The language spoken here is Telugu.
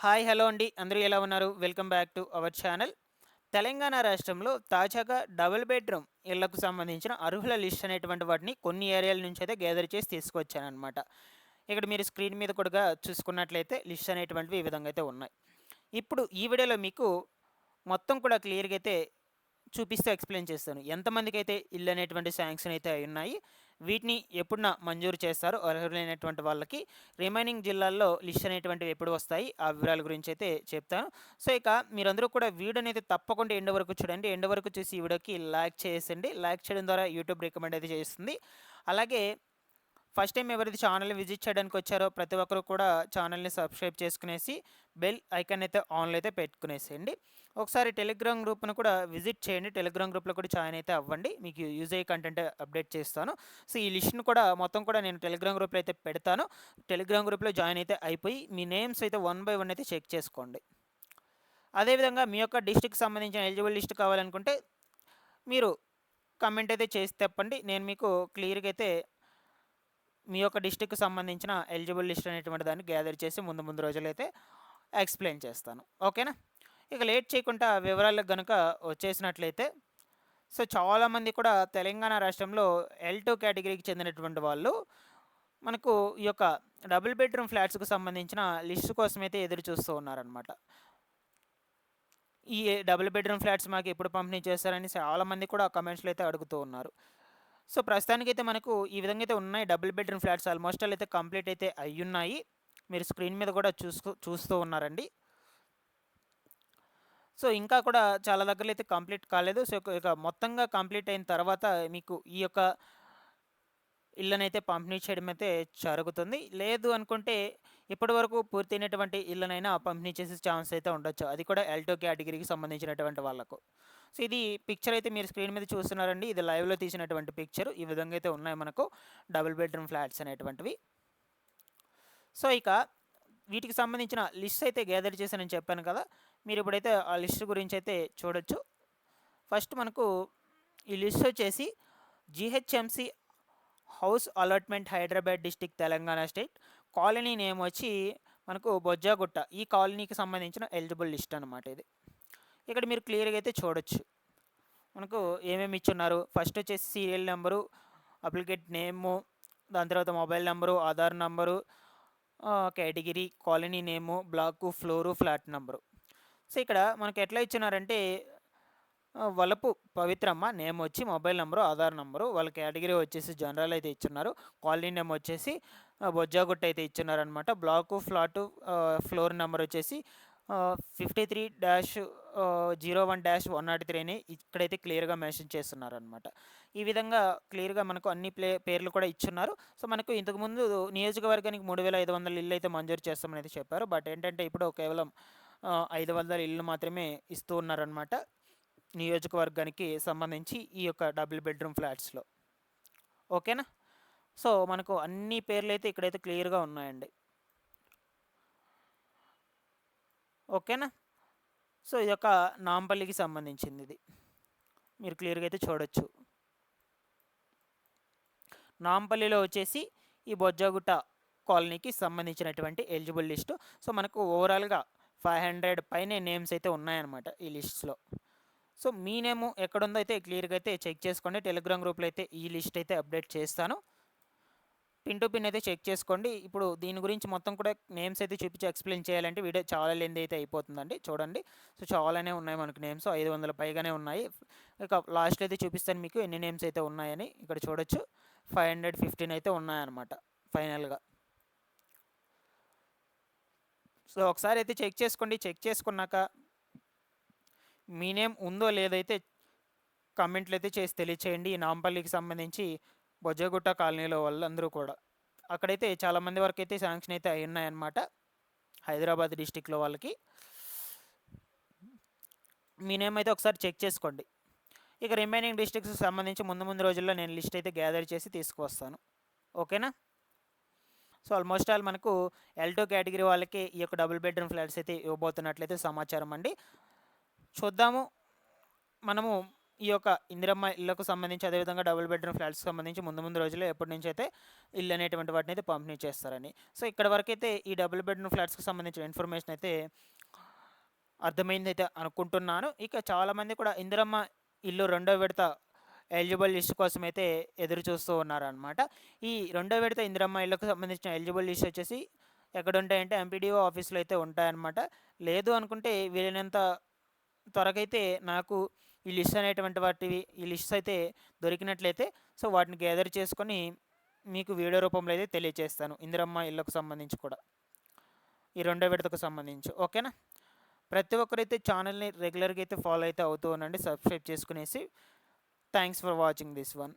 హాయ్ హలో అండి అందరూ ఎలా ఉన్నారు? Welcome back to our channel. Telangana రాష్ట్రంలో తాజాగా డబుల్ బెడ్రూమ్ ఇళ్లకు సంబంధించిన అర్హుల లిస్ట్ అనేటువంటి వాటిని కొన్ని ఏరియాల నుంచి అయితే గ్యాదర్ చేసి తీసుకొచ్చానమాట. ఇక్కడ మీరు స్క్రీన్ మీద కూడా చూసుకున్నట్లయితే లిస్ట్ అనేటువంటివి ఈ విధంగా అయితే ఉన్నాయి. ఇప్పుడు ఈ వీడియోలో మీకు మొత్తం కూడా క్లియర్గా అయితే చూపిస్తూ ఎక్స్ప్లెయిన్ చేస్తాను. ఎంతమందికైతే ఇల్లు అనేటువంటి శాంక్షన్ అయితే ఉన్నాయి, వీటిని ఎప్పుడున మంజూరు చేస్తారో అర్హులైనటువంటి వాళ్ళకి, రిమైనింగ్ జిల్లాల్లో లిస్ట్ అనేటువంటివి ఎప్పుడు వస్తాయి, ఆ వివరాల గురించి అయితే చెప్తాను. సో ఇక మీరందరూ కూడా వీడియోని అయితే తప్పకుండా ఎండ్ వరకు చూడండి. ఎండ్ వరకు చూసి ఈ వీడియోకి లైక్ చేసేయండి. లైక్ చేయడం ద్వారా యూట్యూబ్ రికమెండ్ అయితే చేస్తుంది. అలాగే ఫస్ట్ టైం ఎవరైతే ఛానల్ని విజిట్ చేయడానికి వచ్చారో ప్రతి ఒక్కరు కూడా ఛానల్ని సబ్స్క్రైబ్ చేసుకునేసి బెల్ ఐకాన్ అయితే ఆన్లో అయితే పెట్టుకునేసేయండి. ఒకసారి టెలిగ్రామ్ గ్రూప్ను కూడా విజిట్ చేయండి. టెలిగ్రామ్ గ్రూప్లో కూడా జాయిన్ అయితే అవ్వండి. మీకు యూజ్ అయ్యే కంటెంట్ అప్డేట్ చేస్తాను. సో ఈ లిస్ట్ను కూడా మొత్తం కూడా నేను టెలిగ్రామ్ గ్రూప్లో అయితే పెడతాను. టెలిగ్రామ్ గ్రూప్లో జాయిన్ అయితే అయిపోయి మీ నేమ్స్ అయితే 1 బై 1 అయితే చెక్ చేసుకోండి. అదేవిధంగా మీ యొక్క డిస్ట్రిక్ట్కి సంబంధించిన ఎలిజిబుల్ లిస్ట్ కావాలనుకుంటే మీరు కమెంట్ అయితే చేసి తెప్పండి. నేను మీకు క్లియర్గా అయితే మీ యొక్క డిస్ట్రిక్ట్కి సంబంధించిన ఎలిజిబుల్ లిస్ట్ అనేటువంటి దాన్ని గ్యాదర్ చేసి ముందు రోజులైతే ఎక్స్ప్లెయిన్ చేస్తాను. ఓకేనా? ఇక లేట్ చేయకుండా వివరాలకు కనుక వచ్చేసినట్లయితే, సో చాలామంది కూడా తెలంగాణ రాష్ట్రంలో L2 కేటగిరీకి చెందినటువంటి వాళ్ళు మనకు ఈ యొక్క డబుల్ బెడ్రూమ్ ఫ్లాట్స్కు సంబంధించిన లిస్ట్ కోసం అయితే ఎదురు చూస్తూ ఉన్నారనమాట. ఈ డబుల్ బెడ్రూమ్ ఫ్లాట్స్ మాకు ఎప్పుడు పంపిణీ చేస్తారని చాలామంది కూడా కమెంట్స్లో అయితే అడుగుతూ ఉన్నారు. సో ప్రస్తుతానికైతే మనకు ఈ విధంగా అయితే ఉన్నాయి. డబుల్ బెడ్రూమ్ ఫ్లాట్స్ ఆల్మోస్ట్ అయితే కంప్లీట్ అయితే అయ్యున్నాయి. మీరు స్క్రీన్ మీద కూడా చూస్తూ ఉన్నారండి. సో ఇంకా కూడా చాలా దగ్గరలో అయితే కంప్లీట్ కాలేదు. సో ఇక మొత్తంగా కంప్లీట్ అయిన తర్వాత మీకు ఈ యొక్క ఇళ్ళనైతే పంపిణీ చేయడం అయితే జరుగుతుంది. లేదు అనుకుంటే ఇప్పటివరకు పూర్తయినటువంటి ఇళ్ళనైనా పంపిణీ చేసే ఛాన్స్ అయితే ఉండొచ్చు. అది కూడా L2 కేటగిరీకి సంబంధించినటువంటి వాళ్ళకు. సో ఇది పిక్చర్ అయితే మీరు స్క్రీన్ మీద చూస్తున్నారండి. ఇది లైవ్లో తీసినటువంటి పిక్చర్. ఈ విధంగా అయితే ఉన్నాయి మనకు డబుల్ బెడ్రూమ్ ఫ్లాట్స్ అనేటువంటివి. సో ఇక వీటికి సంబంధించిన లిస్ట్ అయితే గ్యాదర్ చేశానని చెప్పాను కదా. మీరు ఇప్పుడైతే ఆ లిస్ట్ గురించి అయితే చూడొచ్చు. ఫస్ట్ మనకు ఈ లిస్ట్ వచ్చేసి GHMC house allotment Hyderabad district Telangana state. Colony name వచ్చి మనకు బొజ్జాగుట్ట. ఈ కాలనీకి సంబంధించిన ఎలిజిబుల్ లిస్ట్ అనమాట ఇది. ఇక్కడ మీరు క్లియర్గా అయితే చూడొచ్చు మనకు ఏమేమి ఇచ్చున్నారు. ఫస్ట్ వచ్చేసి సీరియల్ నెంబరు, అప్లికేట్ నేము, దాని తర్వాత mobile number, Aadhaar number, category, colony name, block, floor, flat number. So ఇక్కడ మనకు ఎట్లా ఇచ్చినారంటే వలపు పవిత్రమ్మ నేమ్ వచ్చి మొబైల్ నెంబరు, ఆధార్ నెంబరు, వాళ్ళ కేటగిరీ వచ్చేసి జనరల్ అయితే ఇచ్చున్నారు. కాలనీ నేమ్ వచ్చేసి బొజ్జాగుట్ట అయితే ఇచ్చున్నారనమాట. బ్లాకు, ఫ్లాటు, ఫ్లోర్ నెంబర్ వచ్చేసి 53-01-103 అని ఇక్కడైతే క్లియర్గా మెన్షన్ చేస్తున్నారనమాట. ఈ విధంగా క్లియర్గా మనకు అన్ని పేర్లు కూడా ఇచ్చున్నారు. సో మనకు ఇంతకుముందు నియోజకవర్గానికి 3500 ఇల్లు అయితే మంజూరు చేస్తామని అయితే చెప్పారు. బట్ ఏంటంటే ఇప్పుడు కేవలం 500 ఇల్లు మాత్రమే ఇస్తూ ఉన్నారనమాట నియోజకవర్గానికి సంబంధించి ఈ యొక్క డబుల్ బెడ్రూమ్ ఫ్లాట్స్లో. ఓకేనా? సో మనకు అన్ని పేర్లు అయితే ఇక్కడైతే క్లియర్గా ఉన్నాయండి. ఓకేనా? సో ఇది ఒక నాంపల్లికి సంబంధించింది. ఇది మీరు క్లియర్గా అయితే చూడొచ్చు. నాంపల్లిలో వచ్చేసి ఈ బొజ్జాగుట్ట కాలనీకి సంబంధించినటువంటి ఎలిజిబుల్ లిస్టు. సో మనకు ఓవరాల్గా 500 పైనే నేమ్స్ అయితే ఉన్నాయన్నమాట ఈ లిస్ట్స్లో. సో మీ నేమ్ ఎక్కడుందో అయితే క్లియర్గా అయితే చెక్ చేసుకోండి. టెలిగ్రామ్ గ్రూప్లో అయితే ఈ లిస్ట్ అయితే అప్డేట్ చేస్తాను. పిన్ టు పిన్ అయితే చెక్ చేసుకోండి. ఇప్పుడు దీని గురించి మొత్తం కూడా నేమ్స్ అయితే చూపించి ఎక్స్ప్లెయిన్ చేయాలంటే వీడియో చాలా లెంత్ అయితే అయిపోతుందండి. చూడండి, సో చాలానే ఉన్నాయి మనకు నేమ్స్, 500 పైగానే ఉన్నాయి. ఇక లాస్ట్ అయితే చూపిస్తాను మీకు ఎన్ని నేమ్స్ అయితే ఉన్నాయని. ఇక్కడ చూడొచ్చు 515 అయితే ఉన్నాయన్నమాట ఫైనల్గా. సో ఒకసారి అయితే చెక్ చేసుకోండి. చెక్ చేసుకున్నాక మీ నేమ్ ఉందో లేదైతే కామెంట్లు అయితే చేసి తెలియచేయండి. ఈ నాంపల్లికి సంబంధించి బొజ్జగుట్ట కాలనీలో వాళ్ళందరూ కూడా అక్కడైతే చాలామంది వరకు అయితే శాంక్షన్ అయితే అయి ఉన్నాయన్నమాట హైదరాబాద్ డిస్టిక్లో వాళ్ళకి. మీ నేమ్ అయితే ఒకసారి చెక్ చేసుకోండి. ఇక రిమైనింగ్ డిస్ట్రిక్ట్స్కి సంబంధించి ముందు రోజుల్లో నేను లిస్ట్ అయితే గ్యాదర్ చేసి తీసుకువస్తాను. ఓకేనా? సో ఆల్మోస్ట్ ఆల్ మనకు L2 కేటగిరీ వాళ్ళకి ఈ యొక్క డబుల్ బెడ్రూమ్ ఫ్లాట్స్ అయితే ఇవ్వబోతున్నట్లయితే సమాచారం అండి. చూద్దాము మనము ఈ యొక్క ఇందిరమ్మ ఇళ్లకు సంబంధించి, అదేవిధంగా డబుల్ బెడ్రూమ్ ఫ్లాట్స్కి సంబంధించి ముందు రోజుల్లో ఎప్పటి నుంచి అయితే ఇల్లు అనేటువంటి వాటిని అయితే పంపిణీ చేస్తారని. సో ఇక్కడ వరకైతే ఈ డబుల్ బెడ్రూమ్ ఫ్లాట్స్కి సంబంధించిన ఇన్ఫర్మేషన్ అయితే అర్థమైందైతే అనుకుంటున్నాను. ఇక చాలామంది కూడా ఇందిరమ్మ ఇల్లు రెండో విడత ఎలిజిబుల్ లిస్ట్ కోసం అయితే ఎదురు చూస్తూ ఉన్నారనమాట. ఈ రెండో విడత ఇందిరమ్మ ఇళ్ళకు సంబంధించిన ఎలిజిబుల్ లిస్ట్ వచ్చేసి ఎక్కడ ఉంటాయంటే ఎంపీడీఓ ఆఫీస్లో అయితే ఉంటాయన్నమాట. లేదు అనుకుంటే వీలైనంత త్వరగైతే నాకు ఈ లిస్ట్ అనేటువంటి ఈ లిస్ట్ అయితే దొరికినట్లయితే సో వాటిని గ్యాదర్ చేసుకొని మీకు వీడియో రూపంలో అయితే తెలియజేస్తాను, ఇందిరమ్మ ఇళ్ళకు సంబంధించి కూడా, ఈ రెండో విడతకు సంబంధించి. ఓకేనా? ప్రతి ఒక్కరైతే ఛానల్ని రెగ్యులర్గా అయితే ఫాలో అయితే అవుతూ ఉండండి, సబ్స్క్రైబ్ చేసుకునేసి. Thanks for watching this one.